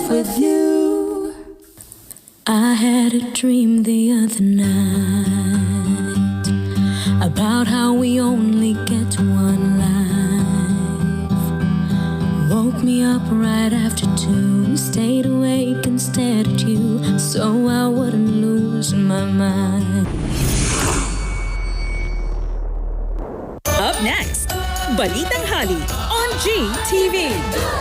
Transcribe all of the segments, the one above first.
life with you. I had a dream the other night about how we only get one life. Woke me up right after 2, stayed awake and stared at you so I wouldn't lose my mind. Up next, Balitang Hali on GTV.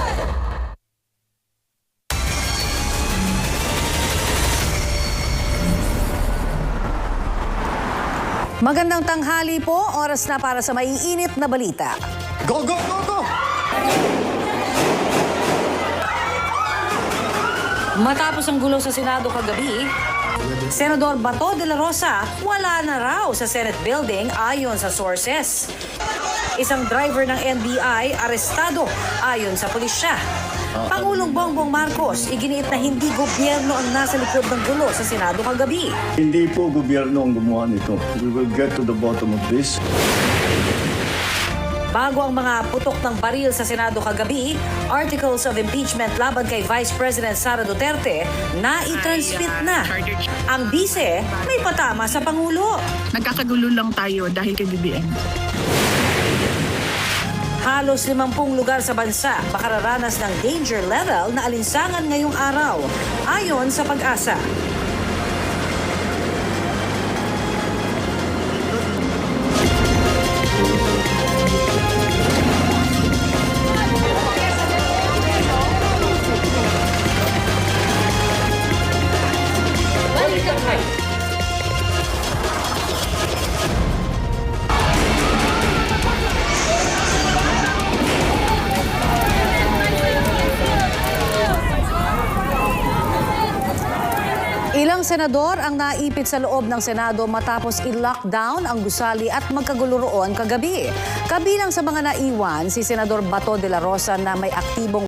Magandang tanghali po, oras na para sa maiinit na balita. Go, go, go, go! Matapos ang gulo sa Senado kagabi, Senador Bato de la Rosa wala na raw sa Senate building ayon sa sources. Isang driver ng NBI arestado ayon sa pulisya. Pangulong Bongbong Marcos iginiit na hindi gobyerno ang nasa likod ng gulo sa Senado kagabi. Hindi po gobyerno ang gumawa nito. We will get to the bottom of this. Bago ang mga putok ng baril sa Senado kagabi, articles of impeachment laban kay Vice President Sara Duterte na i-transmit na. Ang bise may patama sa Pangulo. Nagkakagulo lang tayo dahil kay BBM. Halos 50 lugar sa bansa makararanas ng danger level na alinsangan ngayong araw, ayon sa Pag-asa. Ilang senador ang naipit sa loob ng Senado matapos i-lockdown ang gusali at magkagulo roon kagabi. Kabilang sa mga naiwan si Senador Bato de la Rosa na may aktibong